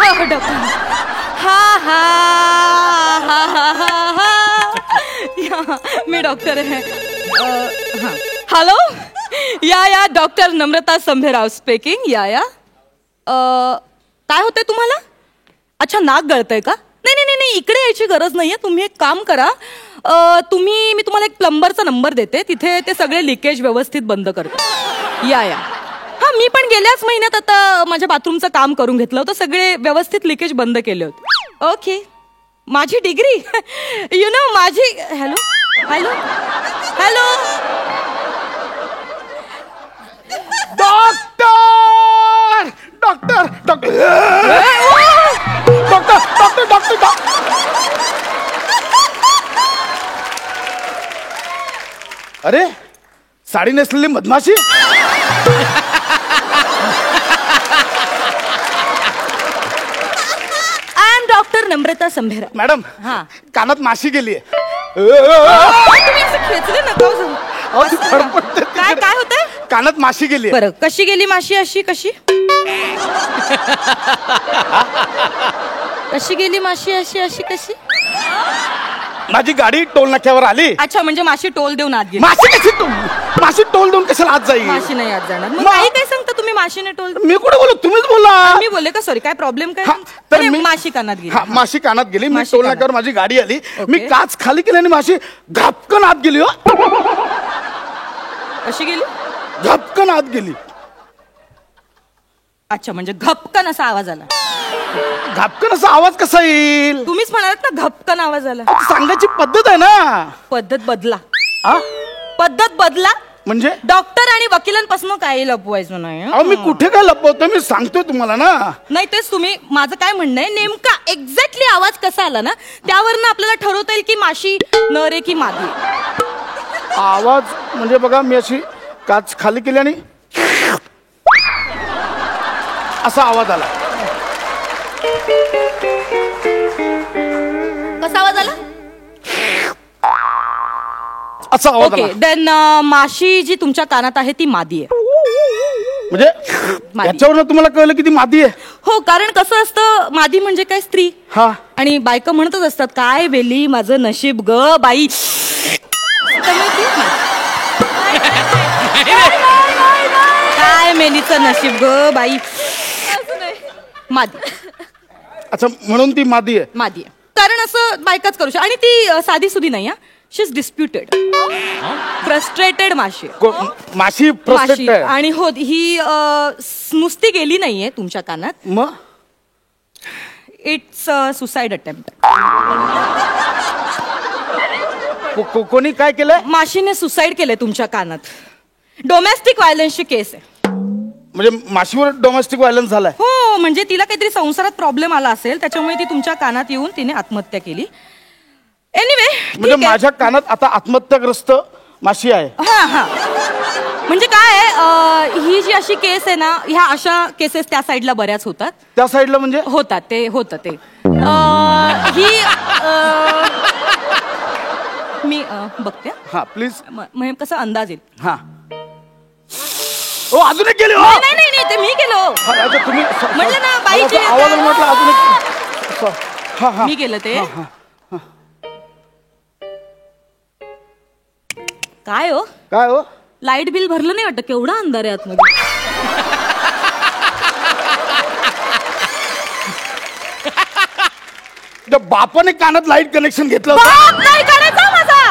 Doctor. हा हा हा हा हा हा. मी डॉक्टर आहे. हॅलो. या डॉक्टर नम्रता संभेराव स्पीकिंग. या काय होतंय तुम्हाला? अच्छा, नाक गळतंय का? नाही, इकडे यायची गरज नाहीये. तुम्ही एक काम करा, मी तुम्हाला एक प्लंबरचा नंबर देते, तिथे ते सगळे लिकेज व्यवस्थित बंद करतो. या हा, मी पण गेल्याच महिन्यात आता माझ्या बाथरूमचं काम करून घेतलं होतं, सगळे व्यवस्थित लिकेज बंद केले होते. ओके. माझी डिग्री माझी. Hello hello hello. Doctor doctor doctor doctor doctor doctor. अरे, साडी नेसलेली मधमाशी. डॉक्टर नम्रता संभेरा. मॅडम, हा, कानात माशी गेलीये. तुम्ही असं खेचले नका. काय होतंय? कानात माशी गेली. बरं, कशी गेली माशी? अशी कशी? कशी गेली माशी? अशी कशी? माझी गाडी टोल नाक्यावर आली. अच्छा, म्हणजे माशी टोल देऊन आत गेली. माशी टोल देऊन कशाला आत जाईल? माशी नाही आत जाणार. मग काही काय सांगता तुम्ही? माशीने टोल. मी कुठे बोललो? तुम्हीच बोला. मी बोलले का? सॉरी, काय प्रॉब्लेम काय? तर माशी कानात गेली. माशी कानात गेली. मी टोल नाक्यावर माझी गाडी आली. मी काच खाली केली आणि माशी घापकन आत गेली. हो, कशी गेली? घापकन आत गेली. अच्छा, म्हणजे घपकन असा आवाज आला. घापकन असा आवाज कसा येईल? तुम्हीच म्हणालात ना घपकन आवाज आला. सांगायची पद्धत आहे ना. पद्धत बदला. पद्धत बदला म्हणजे? डॉक्टर आणि वकिलांपासून काही लपवायचं नाही. मी कुठे काय लपवतो? मी सांगतोय तुम्हाला ना. नाही, तेच तुम्ही. माझं काय म्हणणं आहे, नेमका एक्झॅक्टली आवाज कसा आला ना, त्यावरनं आपल्याला ठरवता येईल की माशी नर आहे की मादी. आवाज म्हणजे बघा, मी अशी काच खाली केली आणि असा आवाज आला. कसा आवाज आला? असा आवाज आला. ओके, देन माशी जी तुमच्या कानात आहे ती मादी आहे. म्हणजे याच्यावरनं तुम्हाला कळलं की ती मादी आहे? हो, कारण कसं असतं, मादी म्हणजे काय, स्त्री. हा. आणि बायका म्हणतच असतात, काय वेली माझं नशीब ग बाई. काय मेलीचं नशीब ग बाई. मादी. अच्छा, म्हणून ती मादी आहे. मादी आहे, कारण असं बायकाच करू शकतो. आणि ती साधी सुधी नाही. शी इज डिस्प्युटेड, फ्रस्ट्रेटेड माशी. माशी फ्रस्ट्रेटेड. आणि हो, ही नुसती गेली नाहीये तुमच्या कानात. मग इट्स सुसाइड अटेम्प्ट. कोणी काय केलंय? माशीने सुसाइड केलंय तुमच्या कानात. डोमेस्टिक व्हायलन्सची केस आहे. म्हणजे माशीवर डोमेस्टिक व्हायलन्स झालाय? हो, म्हणजे तिला काहीतरी संसारात प्रॉब्लेम आला असेल, त्याच्यामुळे ती तुमच्या कानात येऊन तिने आत्महत्या केली. एनिवे, म्हणजे माझ्या कानात आता आत्महत्याग्रस्त माशी आहे. हा, म्हणजे काय आहे, ही जी अशी केस आहे ना, ह्या अशा केसेस त्या साईडला बऱ्याच होतात. त्या साईडला म्हणजे? होतं ते ही मी बघते. हा, प्लीज. मग कसं अंदाज येईल. हा. ओ, अजून एक गेले. नाही, ते मी केलो. तुम्ही म्हटलं ना बाईची आवाज म्हटलं अजून एक. मी केलं ते. काय हो? लाईट बिल भरलं नाही वाटतं? केवढा अंधार आहे आतमध्ये. बापाने कानात लाईट कनेक्शन घेतलं. बाप नाही काढायचा माझा.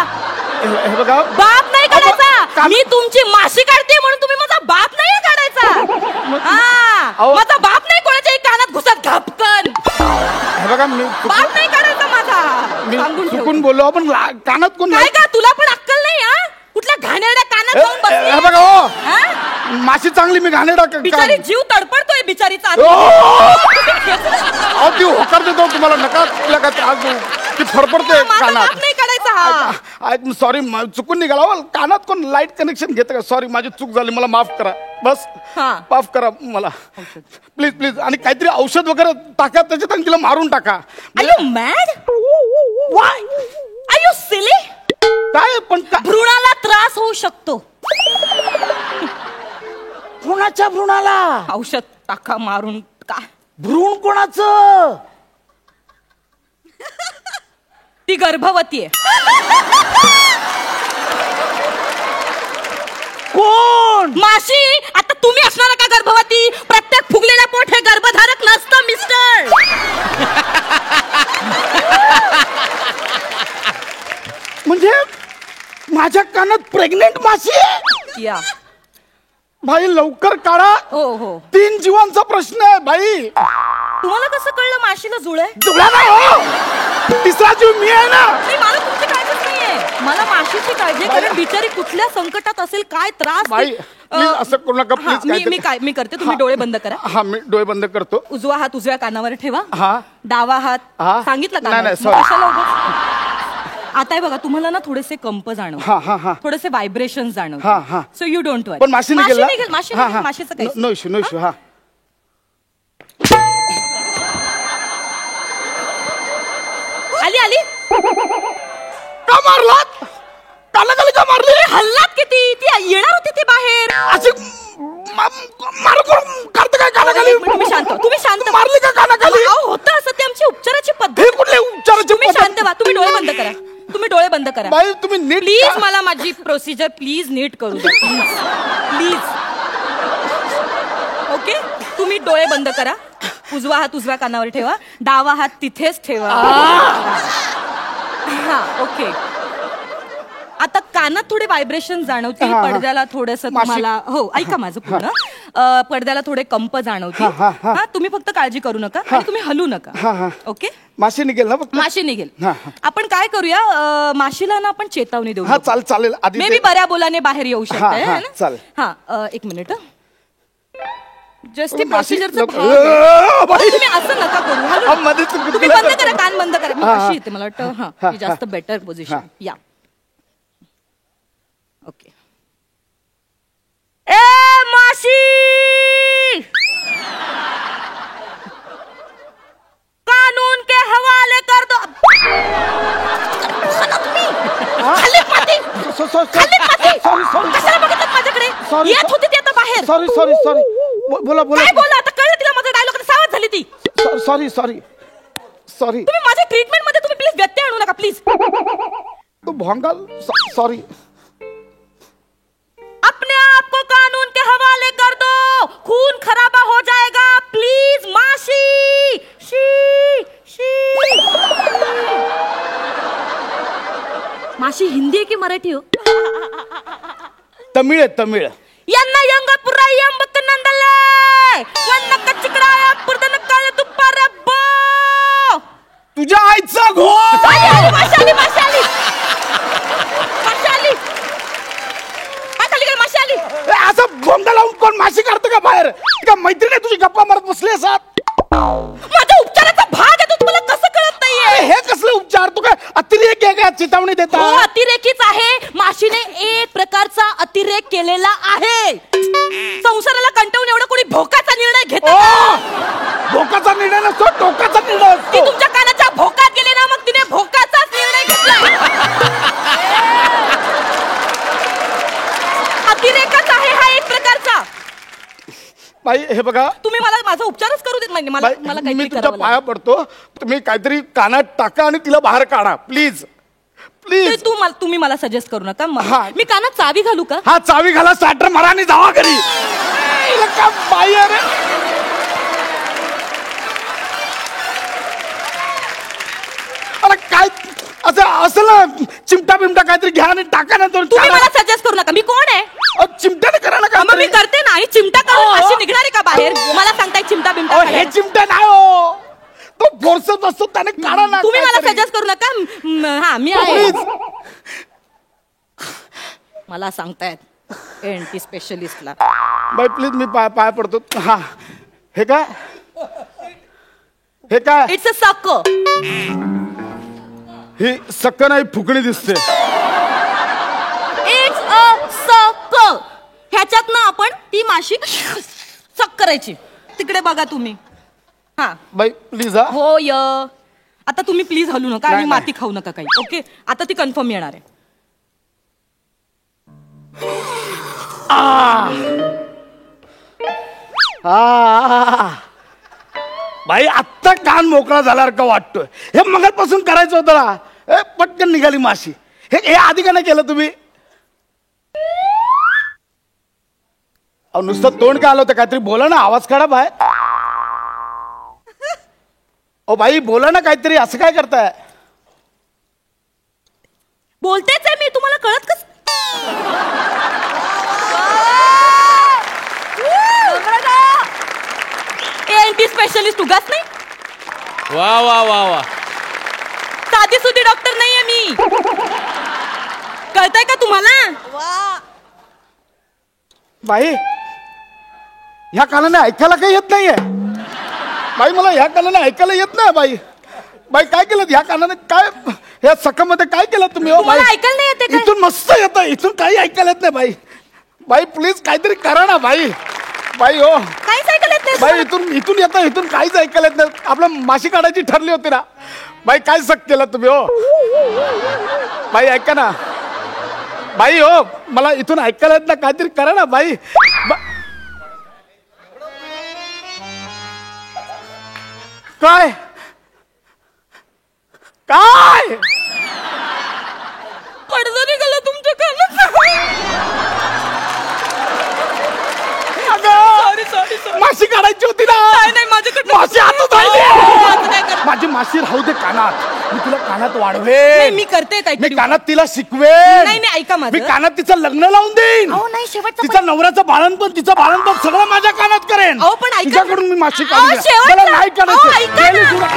हे बघा, बाप नाही काढायचा. मी तुमची माशी काढते म्हणून तुम्ही माझा बाप नाही काढायचा. माझा बाप नाही कोणाच्याही कानात घुसत घपकन. हे बघा, मी बाप नाही काढायचा माझा. चुकून बोललो. आपण कानात कोण? काय का तुला पण अक्कल नाही? कुठल्या घाणेरड्या कानात जाऊन बसली? हे बघा, हो, माशी चांगली, मी घाणेरडा. बिचारी जीव तडपडतोय बिचारीचा. ती होकार देतो तुम्हाला, नका तिला काय त्रास देऊ. ती फडफडते कानात. नाही काढायचा. सॉरी, चुकून निघाला. कानात कोण लाईट कनेक्शन घेतं का? सॉरी, माझी चूक झाली, मला माफ करा. बस माफ करा मला, प्लीज. आणि काहीतरी औषध वगैरे टाका त्याच्यात आणि तिला मारून टाका. Are you mad? Why are you silly? काय पण भ्रूणाला त्रास होऊ शकतो. भ्रूणाच्या भ्रूणाला औषध टाका मारून. का भ्रूण कोणाचं? ती गर्भवती आहे. कोण? माशी. आता तुम्ही असणार का गर्भवती? प्रत्येक फुगलेल्या पोट हे गर्भधारक नसतं मिस्टर. म्हणजे माझ्या कानात प्रेग्नेंट माशी आहे? या भाई लवकर काढा. हो हो. 3 जीवांचा प्रश्न आहे भाई. तुम्हाला कसं कळलं माशीला जुळ आहे? जुळा नाही हो, तिसरा जीव मी आहे ना. नाही, मला तुमची काळजीच नाहीये. मला माशीची काळजी आहे, कारण बिचारी कुठल्या संकटात असेल, काय त्रास. भाई please असं करू नका प्लीज. मी करते. तुम्ही डोळे बंद करा. हा मी डोळे बंद करतो. उजवा हात उजव्या कानावर ठेवा. हा. डावा हात हा. सांगितलं का? नाही, sorry. कशाला उगाच? आता आहे बघा, तुम्हाला ना थोडेसे कंप जाणव, थोडेसे व्हायब्रेशन जाणव. सो यू डोंट वरी. पण माशी निघेल ना? माशीचं काही नो इश्यू, नो इश्यू. हा आली आली. का मारलात? कानाखाली का मारली? हल्लात किती? ती येणार होती ती बाहेर. अशी मार करते काय कानाखाली? तुम्ही शांत मारली का कानाखाली? होतं असं, ती आमची उपचाराची पद्धत. हे कुठले उपचाराची तुम्ही शांत व्हा. तुम्ही डोळे बंद करा. बाई तुम्ही नीट प्लीज. मला माझी प्रोसिजर प्लीज नीट करू द्या. प्लीज. ओके. तुम्ही डोळे बंद करा. उजवा हात उजव्या कानावर ठेवा. डावा हात तिथेच ठेवा. हा ओके. आता कानात थोडे व्हायब्रेशन जाणवतील. पडद्याला थोडस तुम्हाला, हो ऐका माझं पूर्ण, पडद्याला थोडे कंप जाणवतील. हा तुम्ही फक्त काळजी करू नका आणि तुम्ही हलू नका. ओके. माशी निघेल ना? माशी निघेल. आपण काय करूया, माशीला ना आपण चेतावणी देऊ. हा चालेल. मे बी बऱ्या बोलाने बाहेर येऊ शकते. चालेल. हा एक मिनिट. Just procedure. तुम्ही तुम्ही असं नका करू. तुम्ही बंद करा, कान बंद करा. मी अशी येते, मला वाटतं. हा जास्त बेटर पोझिशन. या ओके. ए माशी, कानून के हवाले कर दो. कशाला बघितलं माझ्याकडे? येत होती ती आता बाहेर. सॉरी. बोला. काय बोला? आता कळलं तिला माझा डायलॉग. सावध झाली ती. सॉरी. तुम्ही माझ्या ट्रीटमेंट मध्ये तुम्ही प्लीज व्यत्यय आणू नका प्लीज. तू भोंगाल. सॉरी. अपने आप को कानून के हवाले कर दो. खून खराबा हो जाएगा. प्लीज माशी. माशी हिंदी आहे की मराठी हो? तमिळ. यांना यंगपुरा यंबक नंदले वन्न कचिकडाया पुरदन काळ दुपार बो. तुझ्या आईचा घोर. माशाली. असं भोंगा लावून कोण माशी काढतं का बाहेर? का मैत्रिणी तुझी गप्पा मारत बसली असात? माझ्या उपचाराचा भाग आहे तो. तुम्हाला कसं कळत नाहीये? हे कसले उपचार? तू काय अतिरेक आहे का? चेतावणी देता? हो अतिरेकीच आहे. माशीने एक प्रकारचा अतिरेक केलेला आहे. संसाराला कंटाळून एवढा कोणी भोकाचा निर्णय घेतो? भोकाचा निर्णय नसतो, टोकाचा निर्णय असतो. ती तुमच्या कानाच्या भोकात गेली ना, मग तिने भोकाचाच निर्णय घेतला. अतिरेकच आहे हा एक प्रकारचा. बाई हे बघा, तुम्ही मला माझा उपचारच करू देत नाही. मला मी तुझ्या पाया पडतो. तुम्ही काहीतरी कानात टाका आणि तिला बाहेर काढा प्लीज. तुम्ही मला सजेस्ट करू नका. मी कानात चावी घालू का? हा चावी घाला, स्टार्टर मारा आणि जावा घरी. बाई अरे काय असं ना, चिमटा बिमटा काहीतरी घ्या आणि टाका ना. तुम्ही मला सजेस्ट करू नका. मी कोण आहे? चिमट्याने करा ना. मग मी करते ना. आणि चिमटा काढून माशी निघणार आहे का बाहेर? मला सांगताय चिमटा बिमटा? हे चिमटा नाही हो, तो फोर्सच असतो, त्याने काढा ना. तुम्ही मला सजेस्ट करू नका. हा मी आहे. मला सांगतायत एनटी स्पेशलिस्टला. बाई प्लीज मी पाय पडतो. हा हे काय? इट्स अ सक. ही सक्क नाही, फुकणी दिसते. इट्स अ सक. ह्याच्यात ना आपण ती माशी सक करायची. तिकडे बघा तुम्ही. हा बाई प्लीज. हो आता तुम्ही प्लीज हलू नका आणि माती खाऊ नका काही. ओके. आता ती कन्फर्म येणार आहे. बाई आत्ता कान मोकळा झाल्यासारखं वाटतोय. हे मगापासून करायचं होतं ना. पटकन निघाली माशी. हे आधी का नाही केलं तुम्ही? अहो नुसतं तोंड का आलं होतं? काहीतरी बोला ना, आवाज काढा बाहेर. ओ बाई बोला ना काहीतरी, असं काय करताय? बोलतेच आहे मी, तुम्हाला कळत कस? एएनटी स्पेशलिस्ट उगाच नाही. वा वा वा वा. साधी सुधी डॉक्टर नाहीये मी. कळतंय का तुम्हाला? बाई ह्या कानाने ऐकायला काही येत नाहीये. बाई मला ह्या कानाने ऐकायला येत नाही. बाई बाई काय केलं ह्या कानाने? काय ह्या सकामध्ये काय केलं तुम्ही? हो बाई, तुम्हाला ऐकायला नाही येते काय? इथून मस्त येतं, इथून काही ऐकायला येत नाही. बाई बाई प्लीज काहीतरी करा ना बाई. बाई हो काहीच ऐकायला येत नाही. बाई इथून येतं, इथून काहीच ऐकायला येत नाही. आपलं माशी काढायची ठरली होती ना बाई. काय सक केलं तुम्ही? हो बाई ऐका ना बाई. हो मला इथून ऐकायला येत ना, काहीतरी करा ना बाई. काय काय पडदा निघाला तुमच्या कानात. सॉरी माशी काढायची होती ना. नाही माझ्याकडे माशी हातात राहिली. माझी माशी राहू दे कानात. मी तुला कानात वाढवेन. मी करते काय? मी कानात तिला शिकवेन. नाही ऐका माझं. मी कानात तिचं लग्न लावून देईन. नाही शेवटचं तिचा नवऱ्याचं बाळणपण, तिचं बाळणपण सगळं माझ्या कानात करेन. पण ऐका. तिच्याकडून मी माशी अहो, काढून शेवटचं. मला नाही अहो, ऐका ना. काढायचं.